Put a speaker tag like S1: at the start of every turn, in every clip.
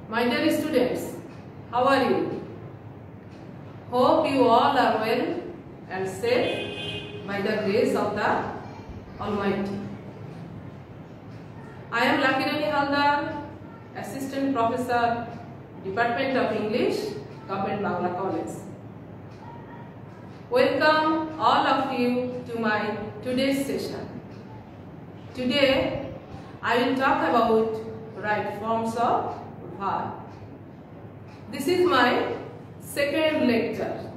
S1: My dear students, how are you? Hope you all are well and safe by the grace of the Almighty. I am Rani Halder, Assistant Professor, Department of English, Government Bangla College. Welcome all of you to my today's session. Today, I will talk about right forms of verb. This is my second lecture.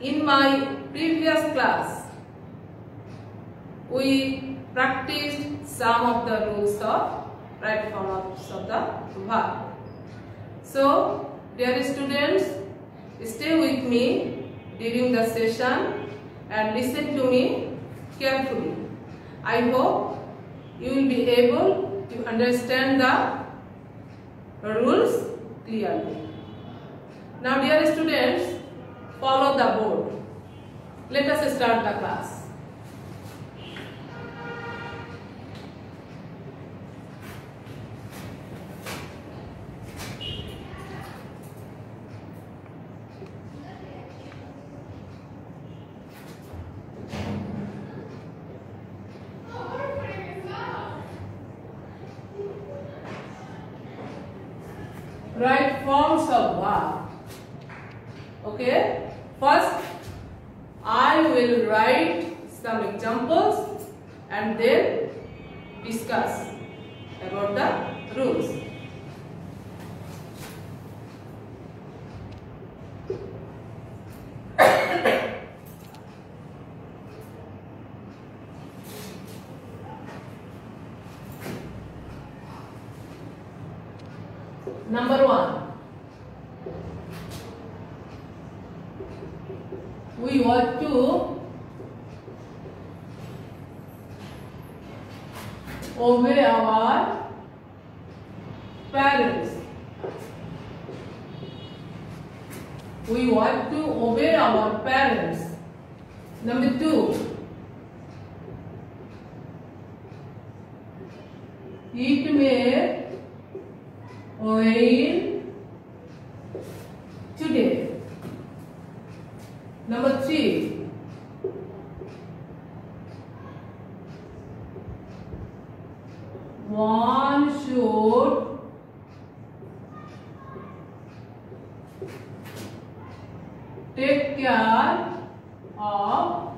S1: In my previous class, we practiced some of the rules of right forms of the verb. So, dear students, stay with me during the session and listen to me carefully. I hope you will be able to understand the rules clearly. Now, dear students, follow the board. Let us start the class. Right forms of verb. Okay. First, I will write some examples and then discuss about the rules. Number 1, we want to obey our parents. We want to obey our parents. Number 2, it may rain today. Number 3, one should take care of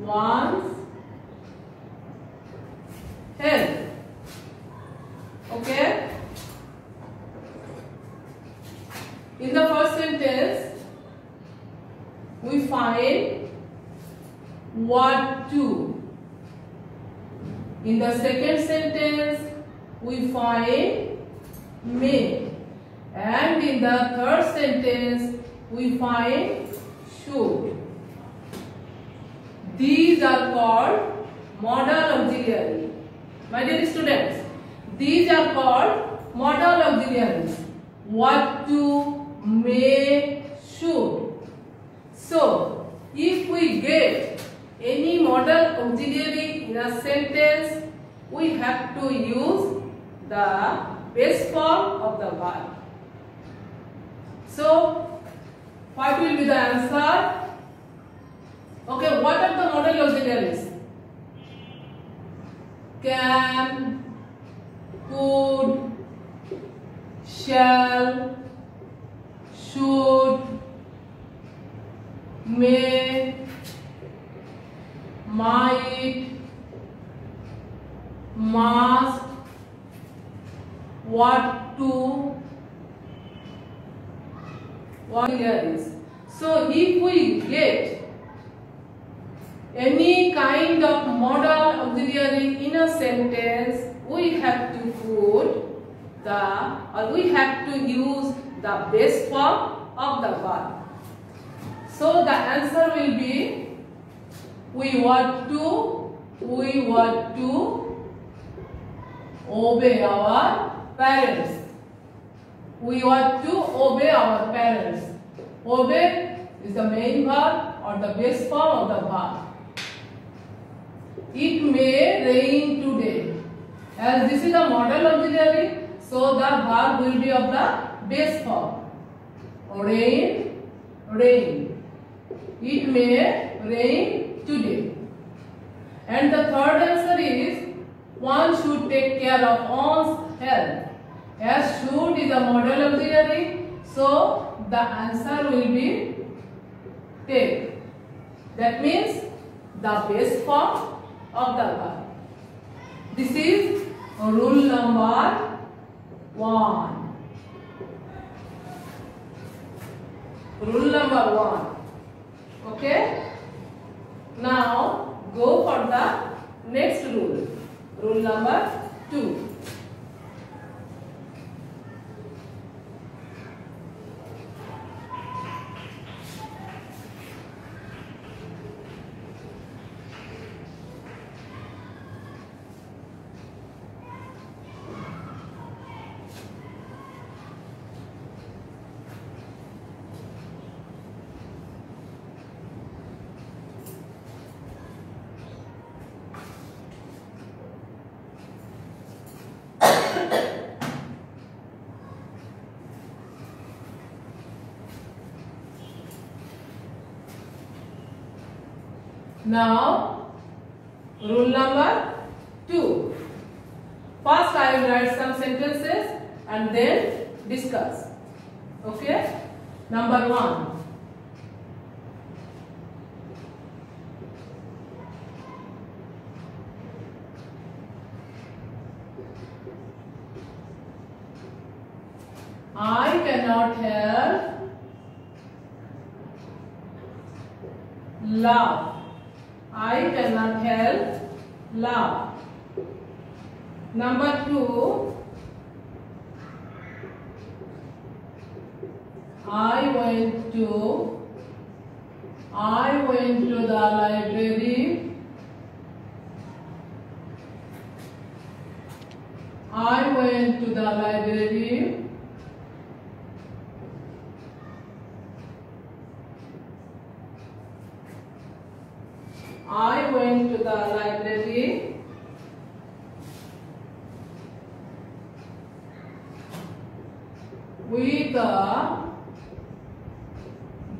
S1: one's health. Okay? In the first sentence, we find want to. In the second sentence, we find may. And in the third sentence, we find should. These are called modal auxiliary. My dear students, these are called modal auxiliaries. What to, may, should. So, if we get any modal auxiliary in a sentence, we have to use the base form of the verb. So, what will be the answer? Okay, what are the modal auxiliaries? Can, could, shall, should, may, might, must, what to, what is. So if we get any kind of modal auxiliary in a sentence, we have to put we have to use the base form of the verb. So the answer will be we want to obey our parents. We want to obey our parents. Obey is the main verb or the base form of the verb. It may rain today. As this is a model auxiliary, so the verb will be of the base form. Rain, rain. It may rain today. And the third answer is one should take care of one's health. As should is a model auxiliary, so the answer will be take. That means the base form of the verb. This is rule number 1. Rule number 1. Okay. Now go for the next rule. Rule number 2. Now, rule number 2. First I will write some sentences and then discuss. Okay? Number 1. I cannot help laugh. I cannot help laugh. Number 2. I went to the library. I went to the library. I went to the library with a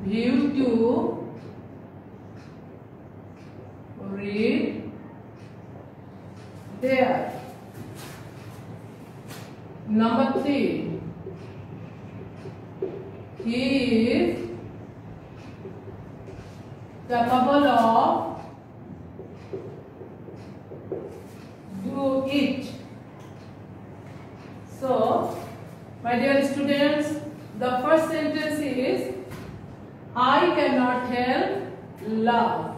S1: view to read there. Number 3. He is capable of do it. So, my dear students, the first sentence is I cannot help laugh.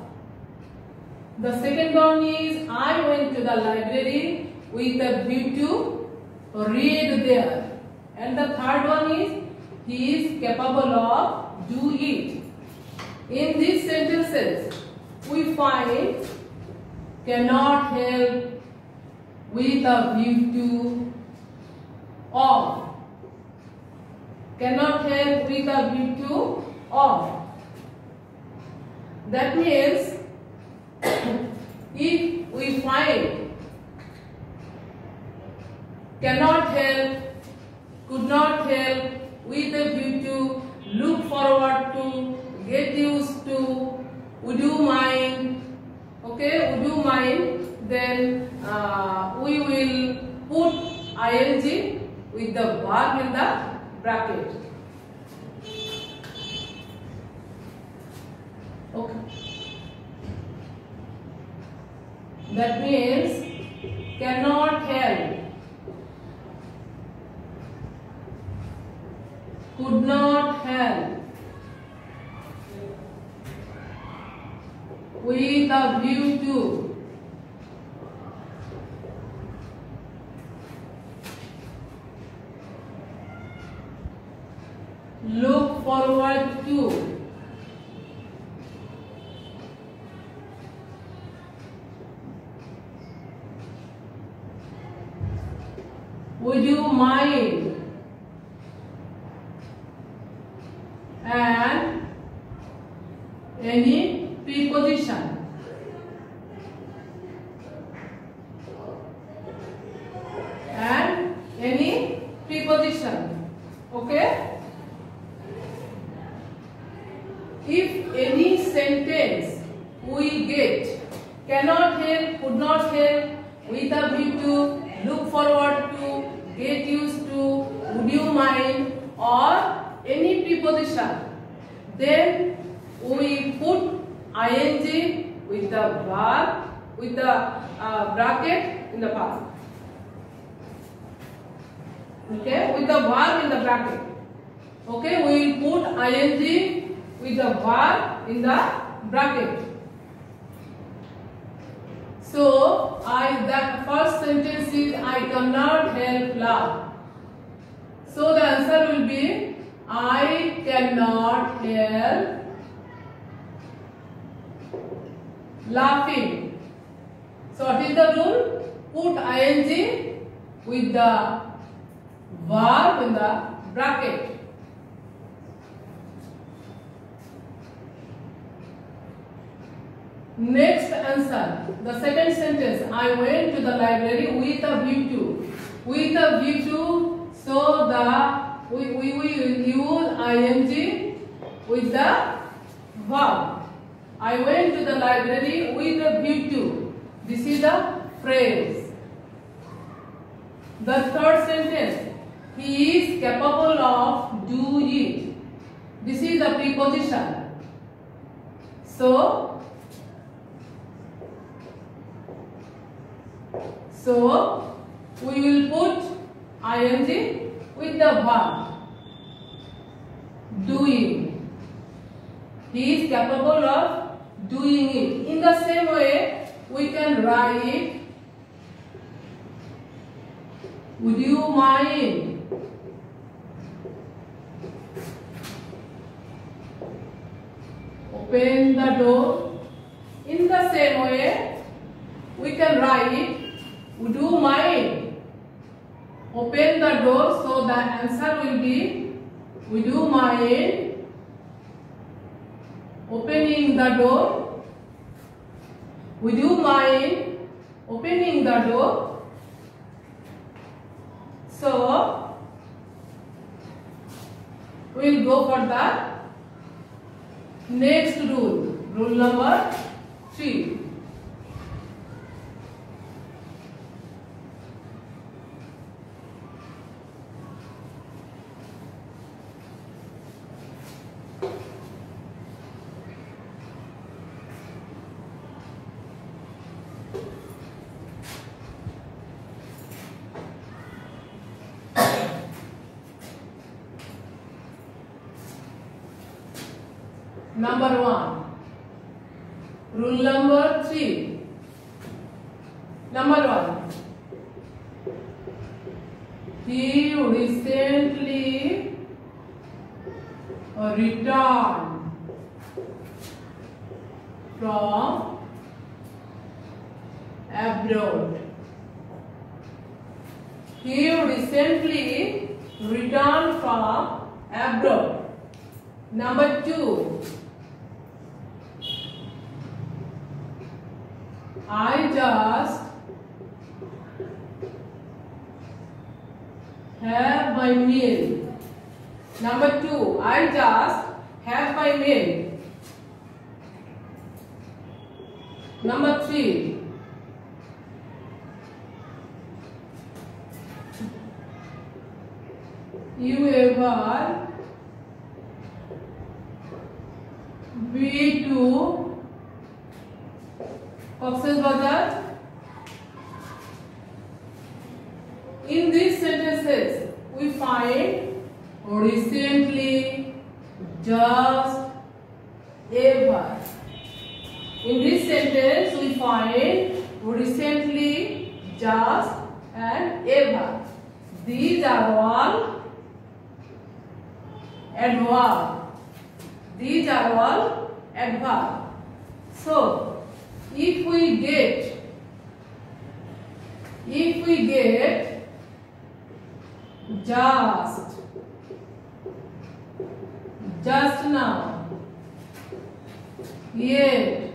S1: The second one is I went to the library with a view to read there. And the third one is he is capable of do it. In these sentences, we find cannot help with a view to of. Cannot help with a view to of. That means if we find cannot help, could not help with a view to, look forward to, get used to, would you mind, okay, would you mind, then we will put ing with the verb in the bracket. Okay. That means cannot help, could not help, with a view to, look forward to, would you mind, and any preposition. preposition. Okay? If any sentence we get cannot help, could not help, with a view to, look forward to, get used to, would you mind, or any preposition, then we put ing with the verb, with the bracket in the past. Okay, with the verb in the bracket. Okay, we will put ing with the verb in the bracket. So, the first sentence is I cannot help laugh. So, the answer will be I cannot help laughing. So, what is the rule? Put ing with the verb in the bracket. Next answer, the second sentence, I went to the library with a view to. With a view to, so we will use ing with the verb. I went to the library with a view to. This is the phrase. The third sentence, he is capable of do it. This is the preposition. So we will put ing with the verb doing. He is capable of doing it. In the same way, we can write, would you mind? Open the door. In the same way, we can write, would you mind? Open the door. So the answer will be, would you mind opening the door? Would you mind opening the door? So we will go for the next rule. Rule number 3. Number 1. Rule number 3. Number 1. He recently returned from abroad. He recently returned from abroad. Number 2. I just have my meal. Number 2. I just have my meal. Number 3. You ever be to Cox's Bazar? In these sentences, we find recently, just, ever. In this sentence, we find recently, just, and ever. These are all adverb. These are all adverb. So, if we get just now, yet,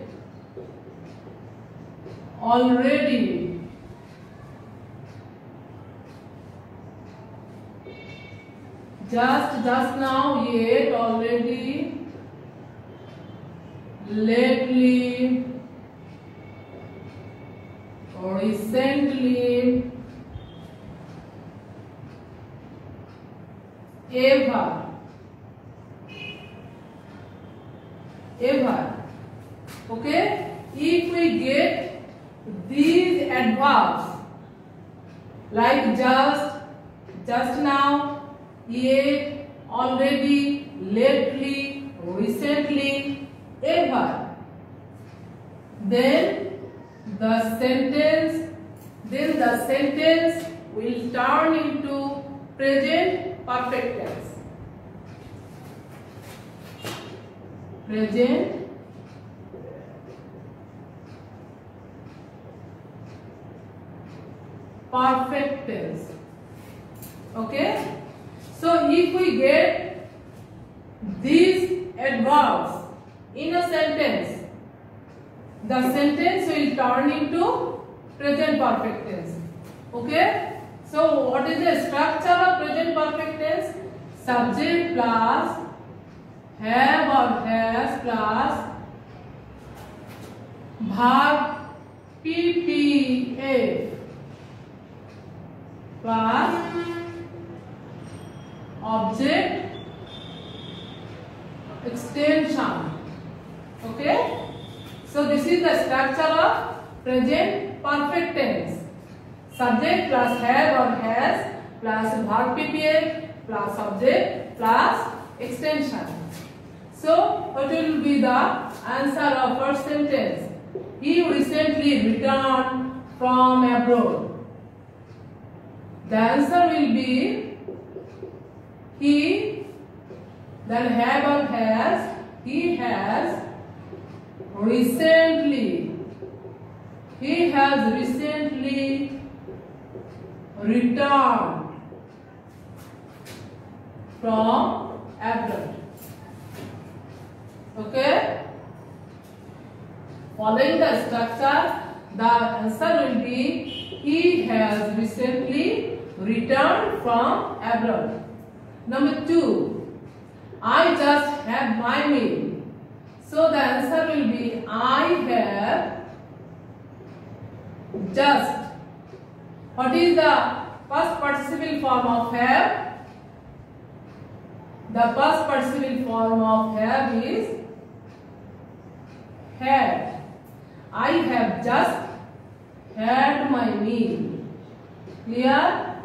S1: already, just now, yet, already, lately, recently, ever. Okay, if we get these adverbs like just now, yet, already, lately, recently, ever, then the sentence will turn into present perfect tense. Present perfect tense. Okay, so if we get these adverbs in a sentence, the sentence will turn into present perfect tense. Okay, so what is the structure of present perfect tense? Subject plus have or has plus verb PPF plus object extension. Okay, so this is the structure of present perfect tense. Subject plus have or has plus verb PPF plus object plus extension. So what will be the answer of first sentence? He recently returned from abroad. The answer will be he, then have or has, he has recently returned from abroad. Okay, following the structure, the answer will be he has recently returned from abroad. Number 2, I just had my meal. So the answer will be I have just. What is the past participle form of have? The past participle form of have is had. I have just had my meal. Clear?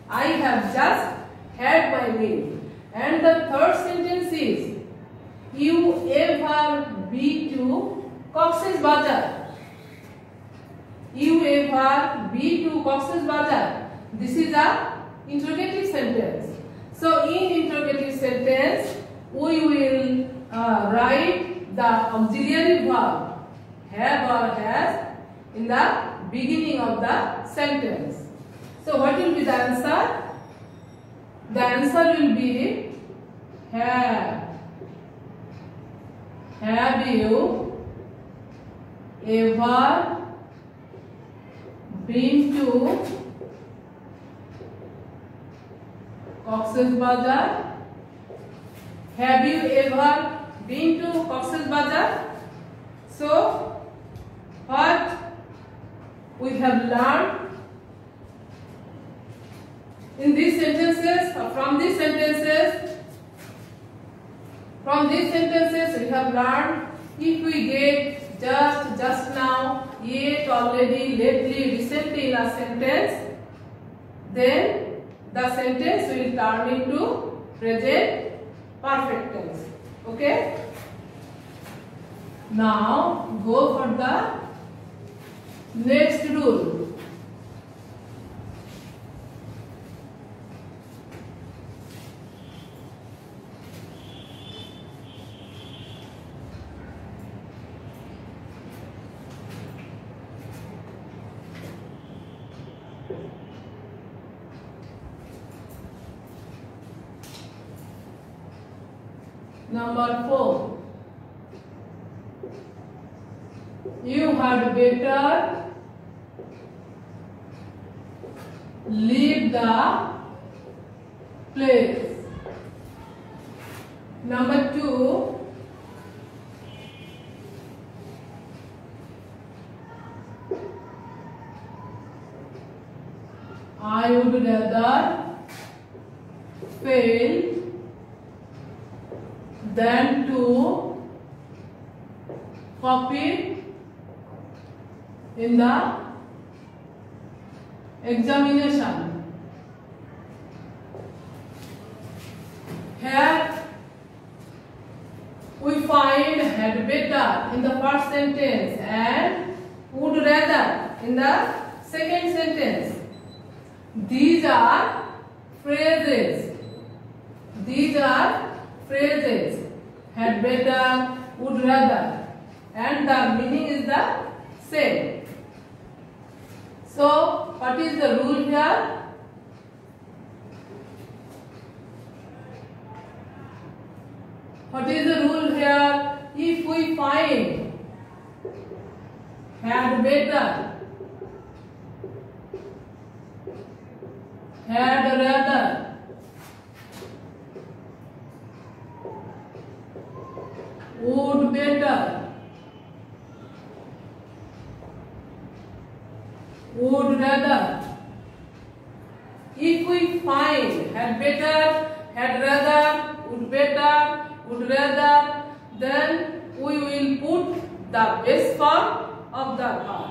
S1: I have just had my meal. And the third sentence is you ever been to Cox's Bazar? You ever been to Cox's Bazar? This is a interrogative sentence. So in interrogative sentence we will write the auxiliary verb have or has in the beginning of the sentence. So what will be the answer? The answer will be have. Have you ever been to Cox's Bazar? Have you ever been to Cox's Bazar? So, what we have learned in these sentences, from these sentences we have learned if we get just now, yet, already, lately, recently in a sentence, then the sentence will turn into present perfect tense. Okay? Now go for the next rule. Number 4. You had better leave the place. Number 2, I would rather fail than to copy in the examination. Here we find had better in the first sentence and would rather in the second sentence. These are phrases. These are phrases. Had better, would rather, and the meaning is the same. So, what is the rule here? What is the rule here? If we find had better, had rather, would better, would rather. If we find had better, had rather, would better, would rather, then we will put the base form of the verb.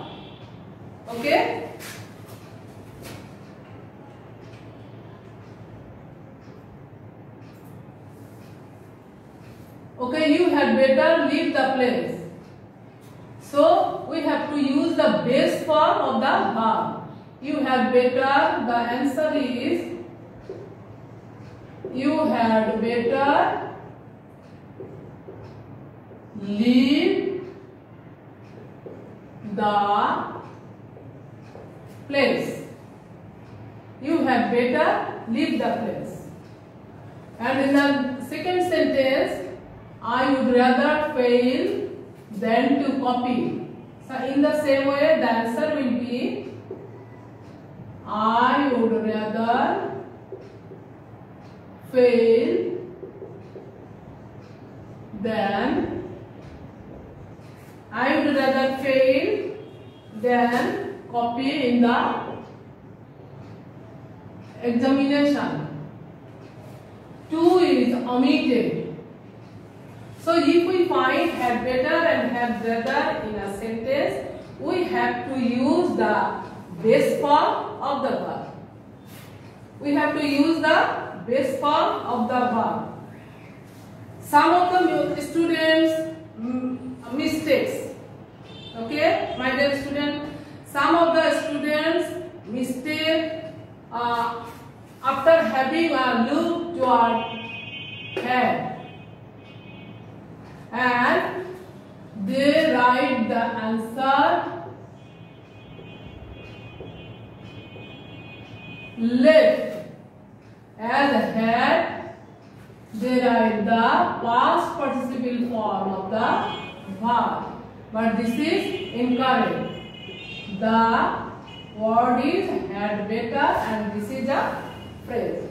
S1: Okay? Okay, you had better leave the place. So, we have to use the base form of the verb. You had better, the answer is you had better leave the place. You had better leave the place. And in the second sentence, I would rather fail than to copy. So in the same way, the answer will be I would rather fail than copy in the examination. 2 is omitted. So if we find had better and had rather in a sentence, we have to use the base form of the verb. We have to use the base form of the verb. Some of the students mistakes. Okay, my dear student, some of the students mistake after having a look toward head, and they write the answer left as head. They write the past participle form of the verb, but this is incorrect. The word is had better and this is a phrase.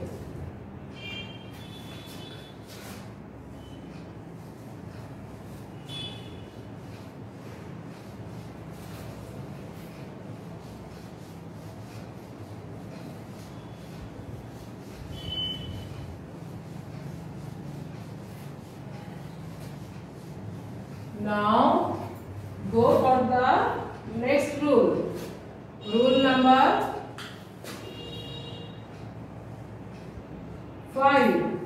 S1: Now go for the next rule. Rule number 5.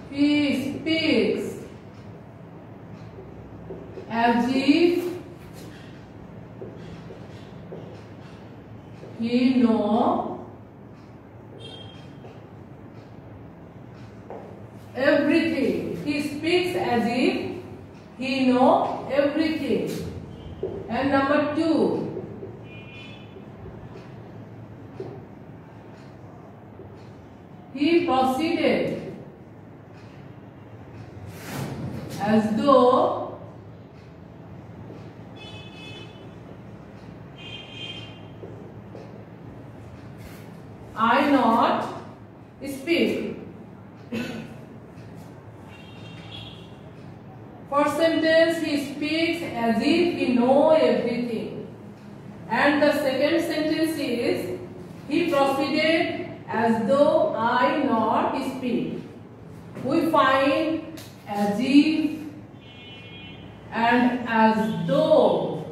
S1: He speaks as if he knows everything. He speaks as if he knows everything. And number 2, he proceeded as though speak. First sentence, he speaks as if he knows everything. And the second sentence is, he proceeded as though I not speak. We find as if and as though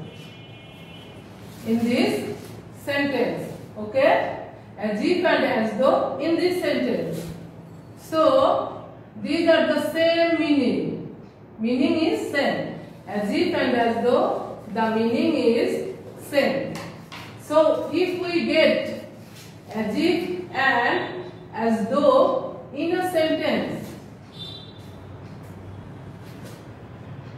S1: in this sentence. Okay? As if and as though in this sentence. So, these are the same meaning. Meaning is same. As if and as though, the meaning is same. So, if we get as if and as though in a sentence,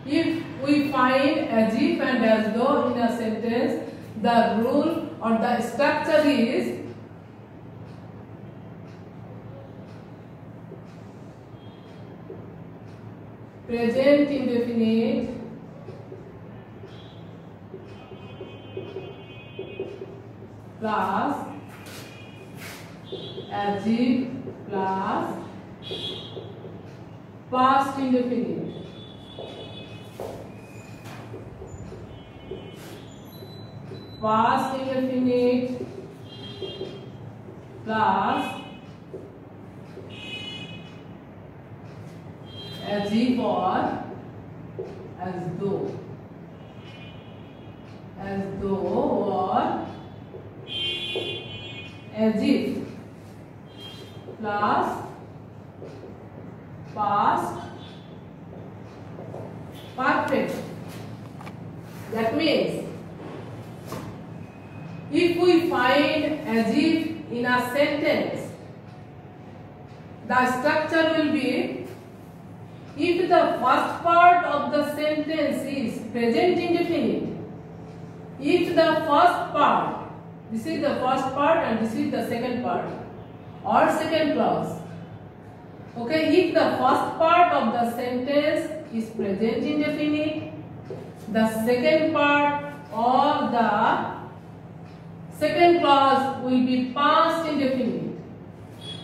S1: if we find as if and as though in a sentence, the rule or the structure is present indefinite plus as if plus past indefinite. Past indefinite plus as if or as though. As though or as if plus past perfect. That means if we find as if in a sentence, the structure will be, if the first part of the sentence is present indefinite, if the first part, this is the first part and this is the second part or second clause. Okay, if the first part of the sentence is present indefinite, the second part or the second clause will be past indefinite.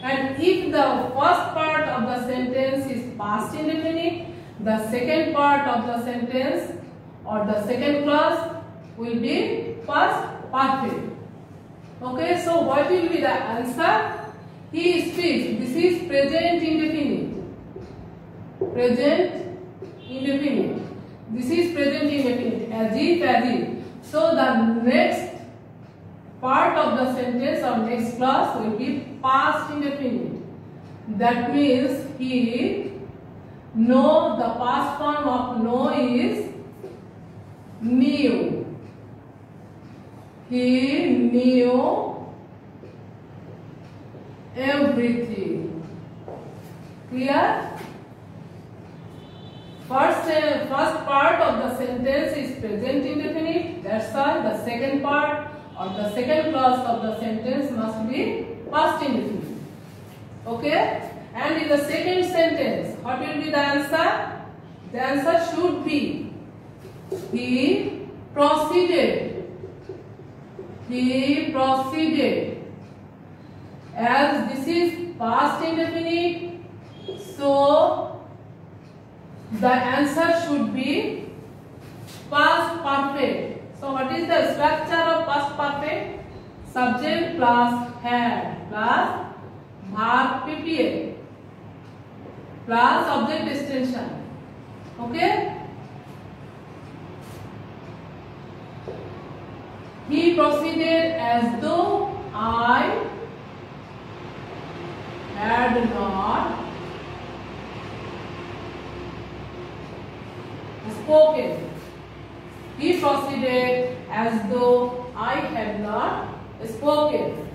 S1: And if the first part of the sentence is past indefinite, the second part of the sentence or the second clause will be past perfect. Okay, so what will be the answer? He speaks. This is present indefinite. Present indefinite. This is present indefinite. As if, as if. So the next part of the sentence or next clause will be past indefinite. That means he know, the past form of know is knew. He knew everything. Clear? First part of the sentence is present indefinite. That's why the second part or the second clause of the sentence must be past indefinite. Okay? And in the second sentence, what will be the answer? The answer should be he proceeded. He proceeded. As this is past indefinite, so the answer should be past perfect. So what is the structure of past perfect? Subject plus had plus verb PPA plus object extension. Okay? He proceeded as though I had not spoken. He proceeded as though I had not spoken.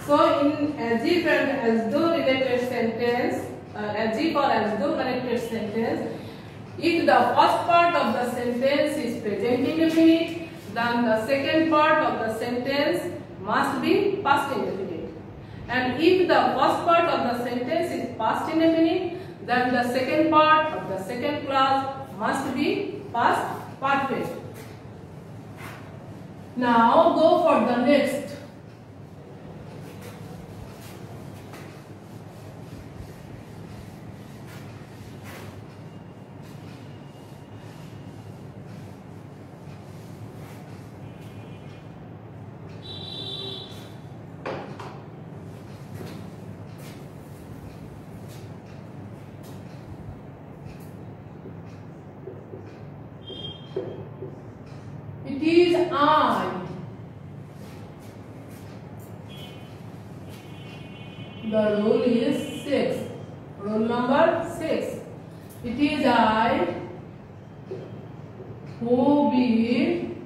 S1: So in as if and as though related sentence, as if or as though connected sentence, if the first part of the sentence is present indefinite, then the second part of the sentence must be past indefinite. And if the first part of the sentence is past indefinite, then the second part of the second clause must be past perfect. Now go for the next. is I. The rule is 6. Rule number 6. It is I who be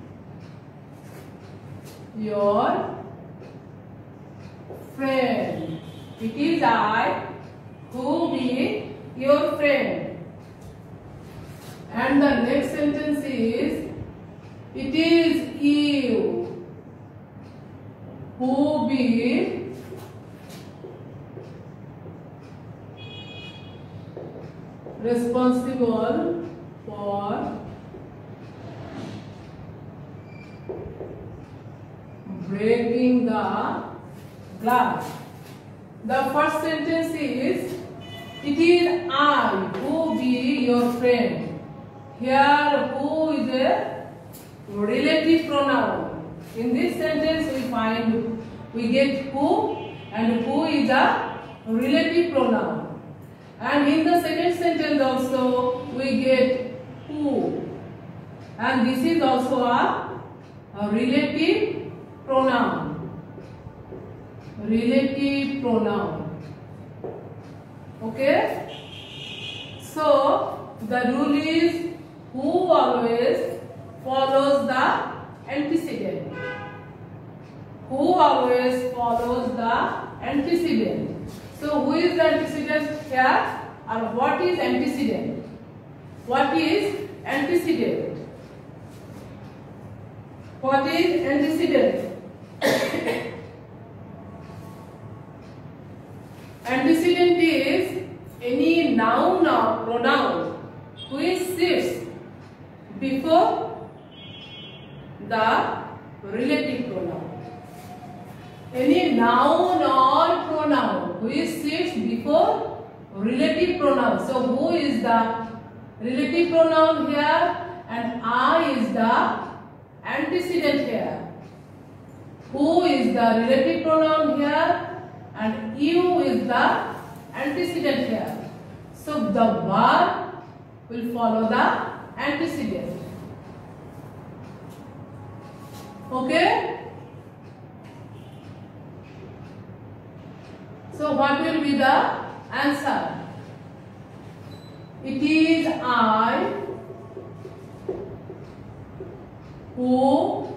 S1: your friend. It is I who be your friend. And the next sentence is, it is you who be responsible for breaking the glass. The first sentence is, it is I who be your friend. Here who is a relative pronoun. In this sentence we get who, and who is a relative pronoun. And in the second sentence also we get who, and this is also a relative pronoun. Relative pronoun. Okay? So the rule is, who always follows the antecedent. Who always follows the antecedent. So who is the antecedent here, or what is antecedent? What is antecedent? What is antecedent? Antecedent is any noun or pronoun which sits before the relative pronoun. Any noun or pronoun which sits before relative pronoun. So who is the relative pronoun here, and I is the antecedent here. Who is the relative pronoun here, and you is the antecedent here. So the verb will follow the antecedent. Okay? So what will be the answer? It is I who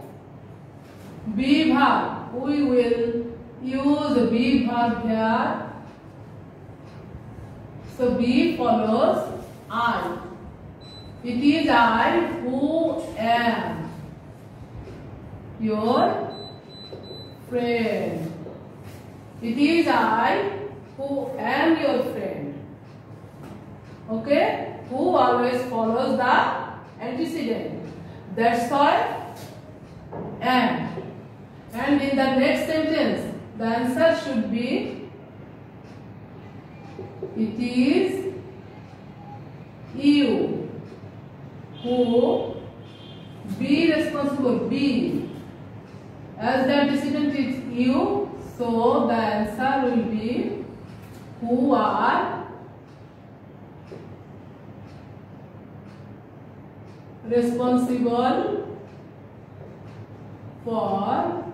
S1: be verb. We will use be verb here. So be follows I. It is I who am your friend. It is I who am your friend. Okay? Who always follows the antecedent. That's why am. And in the next sentence, the answer should be, it is you who be responsible. Be. As the antecedent is you, so the answer will be who are responsible for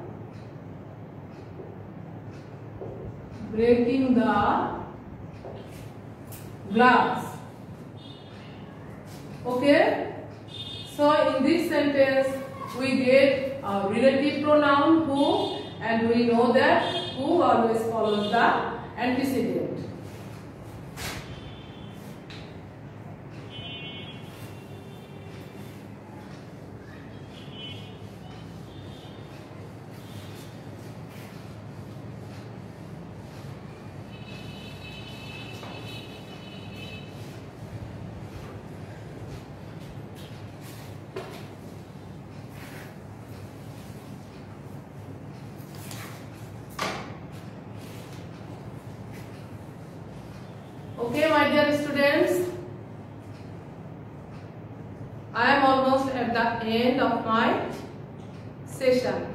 S1: breaking the glass. Okay? So in this sentence we get a relative pronoun who, and we know that who always follows the antecedent. Okay, my dear students, I am almost at the end of my session.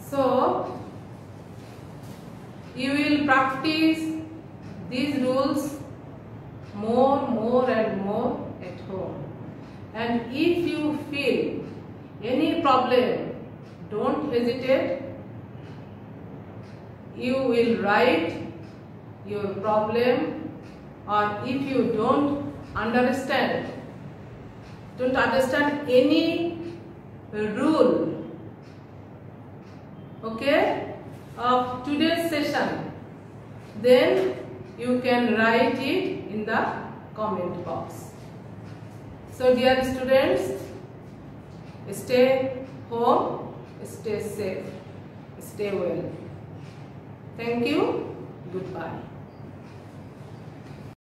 S1: So, you will practice these rules more more and more at home. And if you feel any problem, don't hesitate. You will write your problem, or if you don't understand any rule, okay, of today's session, then you can write it in the comment box. So dear students, stay home, stay safe, stay well. Thank you. Goodbye.